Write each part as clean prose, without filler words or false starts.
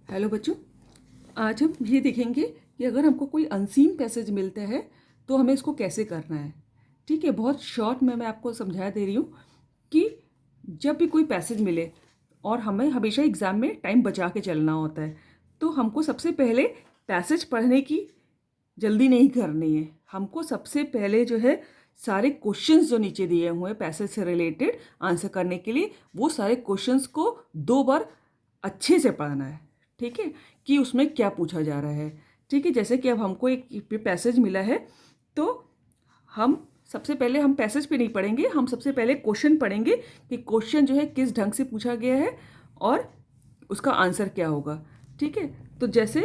Hello बच्चों, आज हम ये देखेंगे कि अगर हमको कोई अनसीन पैसेज मिलता है तो हमें इसको कैसे करना है। ठीक है, बहुत शॉर्ट में मैं आपको समझा दे रही हूँ कि जब भी कोई पैसेज मिले और हमें हमेशा एग्ज़ाम में टाइम बचा के चलना होता है, तो हमको सबसे पहले पैसेज पढ़ने की जल्दी नहीं करनी है। हमको सबसे पहले जो है सारे क्वेश्चंस जो नीचे दिए हुए हैं पैसेज से रिलेटेड आंसर करने के लिए, वो सारे क्वेश्चंस को 2 बार अच्छे से पढ़ना है। ठीक है, कि उसमें क्या पूछा जा रहा है। ठीक है, जैसे कि अब हमको एक पैसेज मिला है तो हम सबसे पहले हम पैसेज पे नहीं पढ़ेंगे, हम सबसे पहले क्वेश्चन पढ़ेंगे कि क्वेश्चन जो है किस ढंग से पूछा गया है और उसका आंसर क्या होगा। ठीक है, तो जैसे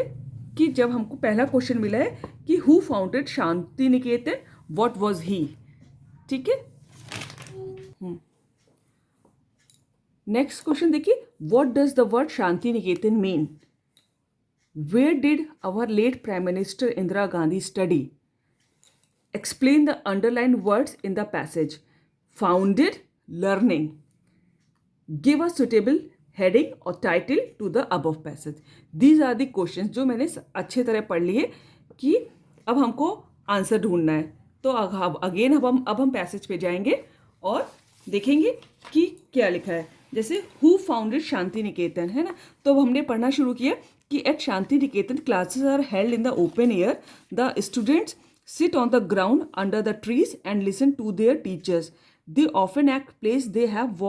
कि जब हमको पहला क्वेश्चन मिला है कि who founded Shanti Niketan, what was he. ठीक है, नेक्स्ट क्वेश्चन देखिए, what does the word Shanti Niketan mean? Where did our late prime minister Indira Gandhi study? Explain the underlined words in the passage. Founded learning. Give a suitable heading or title to the above passage. These are the questions जो मैंने अच्छे तरह पढ़ लिए कि अब हमको answer ढूंढना है। तो अगेन अब हम पैसेज पे जाएंगे और देखेंगे कि क्या लिखा है। जैसे हु फाउंडेड शांति निकेतन, है ना, तो अब हमने पढ़ना शुरू किया कि at Shanti Niketan classes are held in the open air, the students sit on the ground under the trees and listen to their teachers. They often act plays they have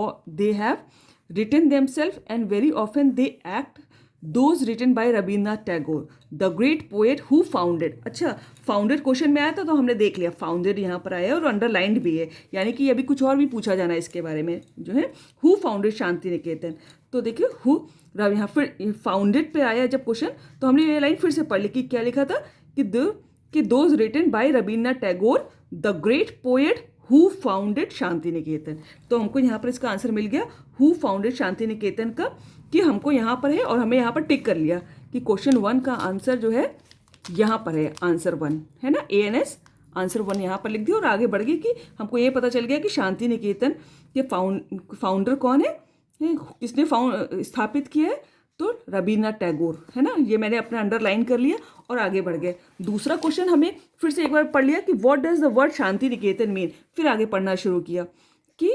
written themselves, and very often they act those written by Rabindranath Tagore, the great poet who founded. अच्छा, founded question में आया था तो हमने देख लिया founded यहाँ पर आया और अंडरलाइंड भी है, यानी कि अभी कुछ और भी पूछा जाना है इसके बारे में जो है हु फाउंडेड शांति निकेतन। तो देखिए हु यहाँ फिर फाउंडेड पे आया जब क्वेश्चन, तो हमने ये लाइन फिर से पढ़ ली कि क्या लिखा था कि those written by Rabindranath Tagore, the great poet who founded Shanti Niketan. तो हमको यहाँ पर इसका आंसर मिल गया हु फाउंडेड शांति निकेतन का, कि हमको यहाँ पर है और हमें यहाँ पर टिक कर लिया कि क्वेश्चन 1 का आंसर जो है यहाँ पर है, आंसर 1 है ना, ANS आंसर 1 यहाँ पर लिख दिया। और आगे बढ़ गई कि हमको ये पता चल गया कि शांति निकेतन के फाउंडर कौन है, किसने स्थापित किया है, तो रविन्द्रनाथ टैगोर, है ना। ये मैंने अपना अंडरलाइन कर लिया और आगे बढ़ गए। दूसरा क्वेश्चन हमें फिर से एक बार पढ़ लिया कि what does the word Shanti Niketan mean. फिर आगे पढ़ना शुरू किया कि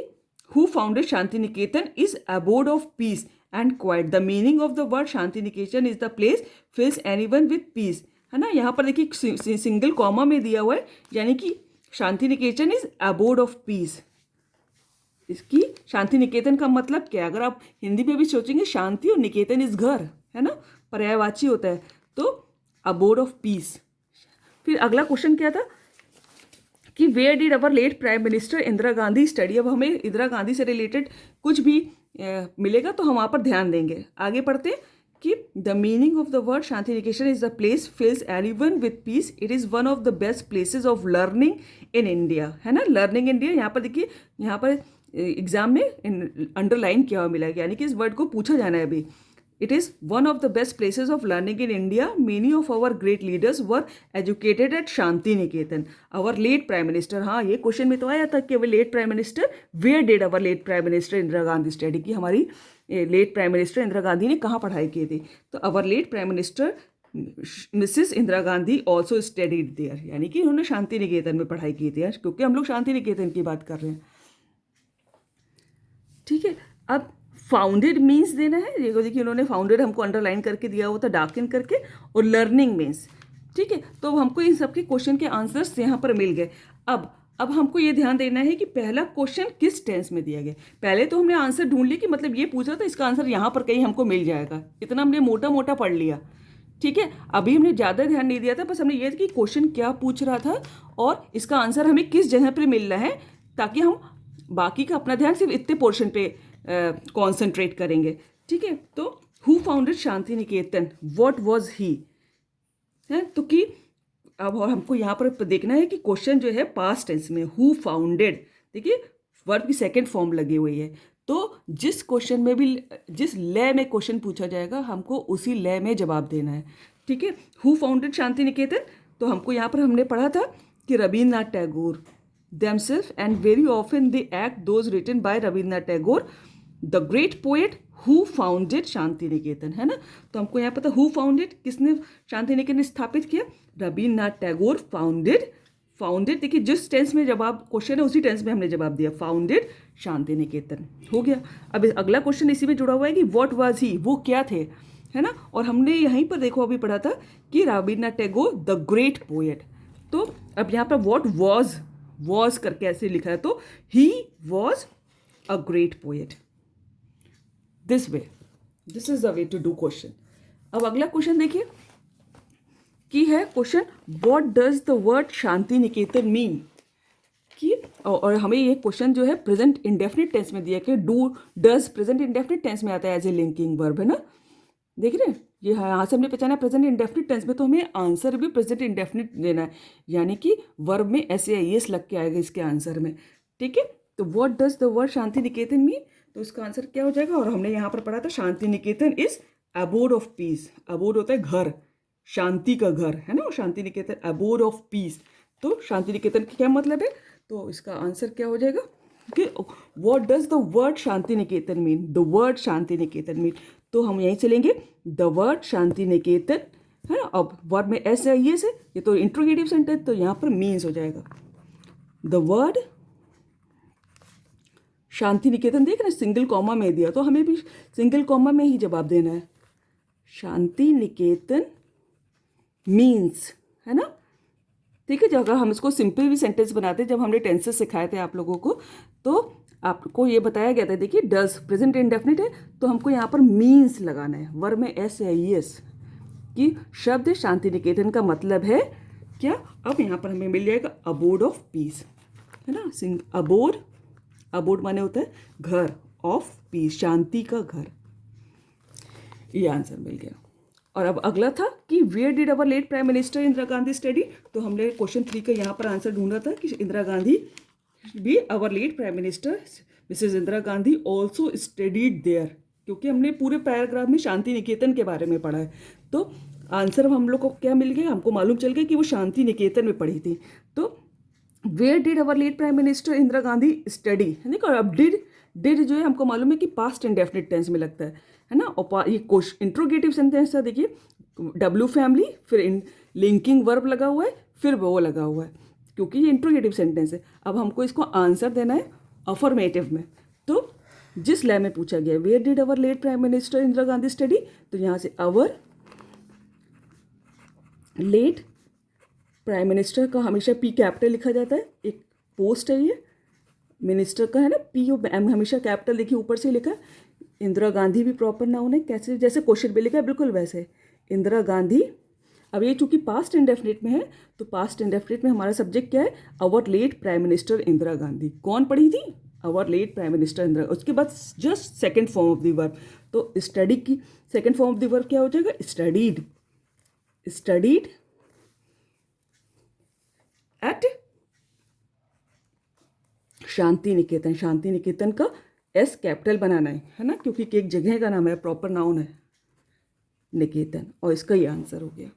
who founded Shanti Niketan is abode of peace and quiet. The meaning of the word Shanti Niketan is the place fills anyone with peace, है ना। यहाँ पर देखिए सिंगल कॉमा में दिया हुआ है, यानी कि शांति Niketan is abode of piece. इसकी शांति निकेतन का मतलब क्या है, अगर आप हिंदी में भी सोचेंगे शांति और निकेतन इस घर, है ना, पर्यायवाची होता है, तो अबोर्ड ऑफ पीस। फिर अगला क्वेश्चन क्या था कि where did our late prime minister Indira Gandhi study. अब हमें इंदिरा गांधी से रिलेटेड कुछ भी मिलेगा तो हम वहाँ पर ध्यान देंगे। आगे पढ़ते कि the meaning of the word Shanti Niketan is the place fills anyone with peace, it is one of the best places of learning in India, है ना। लर्निंग इंडिया यहाँ पर देखिए, यहाँ पर एग्जाम में अंडरलाइन किया हुआ मिला है, यानी कि इस वर्ड को पूछा जाना है अभी। It is one of the best places of learning in India, many of our great leaders were educated at Shanti Niketan. Our late prime minister, हाँ ये क्वेश्चन में तो आया था कि late prime minister, where did our late prime minister Indira Gandhi study, की हमारी late prime minister Indira Gandhi ने कहाँ पढ़ाई की थी। तो our late prime minister Mrs Indira Gandhi also studied there, यानी कि उन्होंने शांति निकेतन में पढ़ाई की थी, क्योंकि हम लोग शांति निकेतन की बात कर रहे हैं। ठीक है, अब फाउंडेड मीन्स देना है। ये देखिए उन्होंने फाउंडेड हमको अंडरलाइन करके दिया हुआ था डार्क इन करके, और लर्निंग मीन्स। ठीक है, तो हमको इन सबके क्वेश्चन के आंसर्स यहाँ पर मिल गए। अब हमको ये ध्यान देना है कि पहला क्वेश्चन किस टेंस में दिया गया। पहले तो हमने आंसर ढूंढ लिया कि मतलब ये पूछा था, इसका आंसर यहाँ पर कहीं हमको मिल जाएगा, इतना हमने मोटा मोटा पढ़ लिया। ठीक है, अभी हमने ज़्यादा ध्यान नहीं दिया था, बस हमने ये कि क्वेश्चन क्या पूछ रहा था और इसका आंसर हमें किस जगह पर मिल रहा है, ताकि हम बाकी का अपना ध्यान सिर्फ इतने पोर्शन पे कॉन्सेंट्रेट करेंगे। ठीक है, तो who founded Shanti Niketan, what was ही, है। तो कि अब और हमको यहाँ पर देखना है कि क्वेश्चन जो है पास्ट टेंस में, हु फाउंडेड, देखिए वर्ब की सेकंड फॉर्म लगी हुई है। तो जिस क्वेश्चन में भी, जिस लय में क्वेश्चन पूछा जाएगा, हमको उसी लय में जवाब देना है। ठीक है, हु फाउंडेड शांति निकेतन, तो हमको यहाँ पर हमने पढ़ा था कि Rabindranath Tagore themselves, and very often they act those written by Rabindranath Tagore, the great poet who founded Shanti Niketan, है ना। तो हमको यहाँ पता हु फाउंडेड, किसने शांति निकेतन स्थापित किया, रविन्द्रनाथ टैगोर फाउंडेड। फाउंडेड देखिए जिस टेंस में जवाब क्वेश्चन है उसी टेंस में हमने जवाब दिया, फाउंडेड शांति निकेतन, हो गया। अब अगला क्वेश्चन इसी में जुड़ा हुआ है कि व्हाट वाज ही, वो क्या थे, है ना। और हमने यहीं पर देखो अभी पढ़ा था कि Rabindranath Tagore the great poet. तो अब यहाँ पर व्हाट वॉज करके ऐसे लिखा है, तो he was a great poet. This way, this is the way to do question. अब अगला क्वेश्चन देखिए कि है question what does the word Shanti Niketan mean, कि और हमें ये क्वेश्चन जो है प्रेजेंट इंडेफिनिट टेंस में दिया कि do does present indefinite tense में आता है एज ए लिंकिंग वर्ब, है ना। देख रहे हैं ये यहाँ से हमने पहचाना प्रेजेंट इंडेफिनिट टेंस में, तो हमें आंसर भी प्रेजेंट इंडेफिनिट देना है, यानी कि वर्ब में ऐसे एस लग के आएगा इसके आंसर में, ठीक है। तो what does the word Shanti Niketan mean, तो इसका आंसर क्या हो जाएगा। और हमने यहाँ पर पढ़ा था Shanti Niketan is abode of peace. Abode होता है घर, शांति का घर, है ना। Shanti Niketan abode of peace, तो शांति निकेतन का क्या मतलब है, तो इसका आंसर क्या हो जाएगा कि what does the word Shanti Niketan mean, the word Shanti Niketan mean. तो हम यहीं चलेंगे द वर्ड शांति निकेतन, है ना। अब वर्ड में एस है, ये तो इंट्रोगेटिव सेंटेंस, तो यहाँ पर मीन्स हो जाएगा द वर्ड शांति निकेतन। देख रहे सिंगल कॉमा में दिया, तो हमें भी सिंगल कॉमा में ही जवाब देना है, शांति निकेतन मीन्स, है ना। ठीक है, जब अगर हम इसको सिंपल भी सेंटेंस बनाते, जब हमने टेंसेस सिखाए थे आप लोगों को, तो आपको ये बताया गया था, देखिए डज प्रेजेंट इंडेफिनिट है, तो हमको यहाँ पर मीन्स लगाना है, वर्ब में एस है एस, कि शब्द शांति निकेतन का मतलब है क्या। अब यहाँ पर हमें मिल जाएगा अबोर्ड ऑफ पीस, है ना। अबोर्ड, अबोर्ड माने होता है घर, ऑफ पीस शांति का घर, ये आंसर मिल गया। और अब अगला था कि where did our late prime minister Indira Gandhi study, तो हमने क्वेश्चन 3 का यहाँ पर आंसर ढूंढा था कि इंदिरा गांधी भी our late prime minister Mrs Indira Gandhi also studied there, क्योंकि हमने पूरे पैराग्राफ में शांति निकेतन के बारे में पढ़ा है। तो आंसर हम लोग को क्या मिल गया, हमको मालूम चल गया कि वो शांति निकेतन में पढ़ी थी। तो where did our late prime minister Indira Gandhi study, देखो अब डिड जो है हमको मालूम है कि पास्ट इंडेफिनिट टेंस में लगता है ना। और ये इंट्रोगेटिव सेंटेंस था, देखिए डब्ल्यू फैमिली, फिर लिंकिंग वर्ब लगा हुआ है, फिर वो लगा हुआ है, क्योंकि ये इंट्रोगेटिव सेंटेंस है। अब हमको इसको आंसर देना है अफर्मेटिव में, तो जिस लय में पूछा गया where did our late prime minister Indira Gandhi study, तो यहाँ से अवर लेट प्राइम मिनिस्टर का हमेशा पी कैपिटल लिखा जाता है, एक पोस्ट है ये मिनिस्टर का, है ना। पी और एम हमेशा कैपिटल देखिए ऊपर से लिखा है। इंदिरा गांधी भी प्रॉपर नाउन है, कैसे जैसे क्वेश्चन में लिखा है बिल्कुल वैसे इंदिरा गांधी। अब ये चूंकि पास्ट इंडेफिनिट में है, तो पास्ट इंडेफिनिट में हमारा सब्जेक्ट क्या है, our late prime minister Indira Gandhi. कौन पढ़ी थी, our late prime minister Indira. उसके बाद just second form of the verb, तो स्टडी की second form of the verb क्या हो जाएगा, studied. Studied at Shanti Niketan. Shanti Niketan का एस कैपिटल बनाना है ना, क्योंकि एक जगह का नाम है, प्रॉपर नाउन है निकेतन, और इसका ये आंसर हो गया।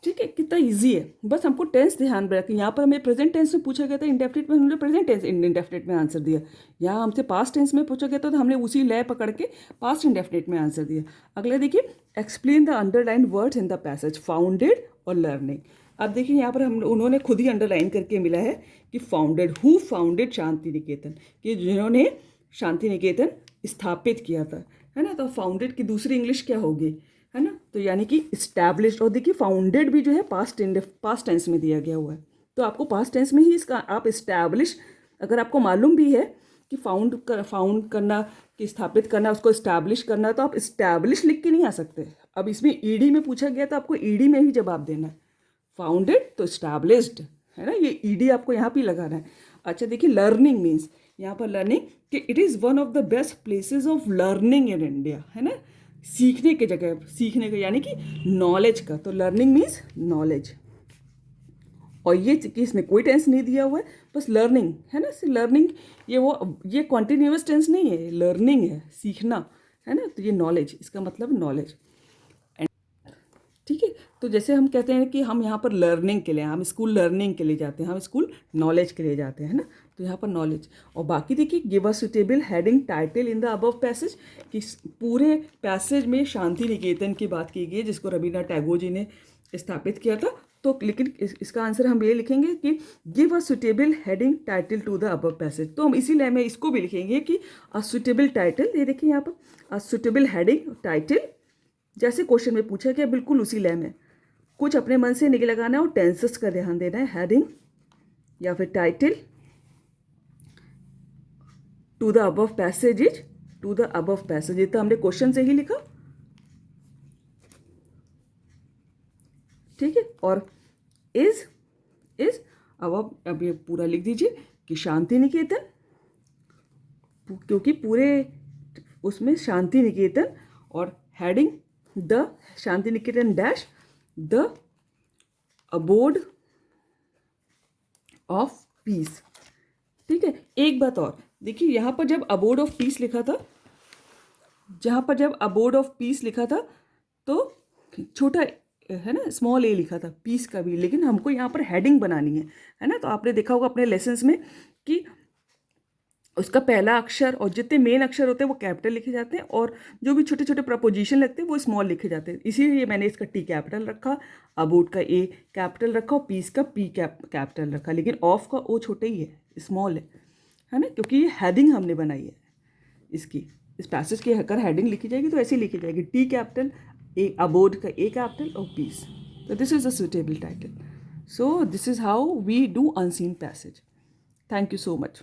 ठीक है, कितना इजी है, बस हमको टेंस ध्यान में रखें। यहाँ पर हमें प्रेजेंट टेंस में पूछा गया था, इंडेफिनिट में हमने प्रेजेंट टेंस इंडेफिनिट में आंसर दिया। यहाँ हमसे पास्ट टेंस में पूछा गया था, तो हमने उसी लय पकड़ के पास्ट इंडेफिनिट में आंसर दिया। अगला देखिए, explain the underline words in the passage, founded और लर्निंग। अब देखिए यहाँ पर हम उन्होंने खुद ही अंडरलाइन करके मिला है कि फाउंडेड, हु फाउंडेड शांति निकेतन, कि जिन्होंने शांति निकेतन स्थापित किया था, है ना। तो फाउंडेड की दूसरी इंग्लिश क्या होगी, है ना, तो यानी कि इस्टेब्लिश्ड। और देखिए फाउंडेड भी जो है पास्ट टेंस में दिया गया हुआ है, तो आपको पास्ट टेंस में ही इसका आप इस्टेब्लिश, अगर आपको मालूम भी है कि फाउंड करना, कि स्थापित करना, उसको इस्टेब्लिश करना, तो आप इस्टेब्लिश लिख के नहीं आ सकते। अब इसमें ईडी में पूछा गया, तो आपको ईडी में ही जवाब देना है। फाउंडेड तो इस्टेब्लिश्ड, है ना, ये ईडी आपको यहाँ पे लगाना है। अच्छा देखिए, लर्निंग मीन्स, यहाँ पर लर्निंग कि it is one of the best places of learning in India, है ना, सीखने की जगह, सीखने का यानी कि नॉलेज का। तो लर्निंग मीन्स नॉलेज, और ये कि इसमें कोई टेंस नहीं दिया हुआ है, बस लर्निंग, है ना। लर्निंग ये कॉन्टिन्यूअस टेंस नहीं है, लर्निंग है, सीखना, है ना। तो ये नॉलेज, इसका मतलब नॉलेज। ठीक है, तो जैसे हम कहते हैं कि हम यहाँ पर लर्निंग के लिए, हम स्कूल लर्निंग के लिए जाते हैं, हम स्कूल नॉलेज के लिए जाते हैं, है ना। तो यहाँ पर नॉलेज। और बाकी देखिए, give a suitable heading title in the above passage, कि पूरे पैसेज में शांति निकेतन की बात की गई है जिसको रविन्द्रनाथ टैगोर जी ने स्थापित किया था। तो लेकिन इसका आंसर हम ये लिखेंगे कि give a suitable heading title to the above passage. तो हम इसी लाइन में इसको भी लिखेंगे कि अ सुटेबल टाइटल, ये देखिए यहाँ पर अ सुटेबल हेडिंग टाइटल, जैसे क्वेश्चन में पूछा गया बिल्कुल उसी लाइन में। कुछ अपने मन से नहीं लगाना है और टेंसेस का ध्यान देना है। हेडिंग या फिर title to the above passage, to the above passage, ये तो हमने क्वेश्चन से ही लिखा, ठीक है। और इज अब ये पूरा लिख दीजिए कि शांति निकेतन, क्योंकि पूरे उसमें शांति निकेतन, और heading the Shanti Niketan dash the abode of peace, ठीक है। एक बात और देखिए, यहाँ पर जब अबोर्ड ऑफ पीस लिखा था, जहाँ पर जब अबोर्ड ऑफ पीस लिखा था तो छोटा है ना, स्मॉल ए लिखा था पीस का भी, लेकिन हमको यहाँ पर हेडिंग बनानी है ना। तो आपने देखा होगा अपने लेसन्स में कि उसका पहला अक्षर और जितने मेन अक्षर होते हैं वो कैपिटल लिखे जाते हैं, और जो भी छोटे छोटे प्रपोजिशन लगते हैं वो स्मॉल लिखे जाते हैं। इसीलिए मैंने इसका टी कैपिटल रखा, अबोर्ड का ए कैपिटल रखा और पीस का पी कैपिटल रखा, लेकिन ऑफ का ओ छोटा ही है, स्मॉल है ना, क्योंकि ये हेडिंग हमने बनाई है इसकी। इस पैसेज की अगर हेडिंग लिखी जाएगी तो ऐसी लिखी जाएगी, टी कैपिटल, ए अबोर्ड का ए कैपिटल और पीस। तो this is a suitable title. So this is how we do unseen passage. Thank you so much.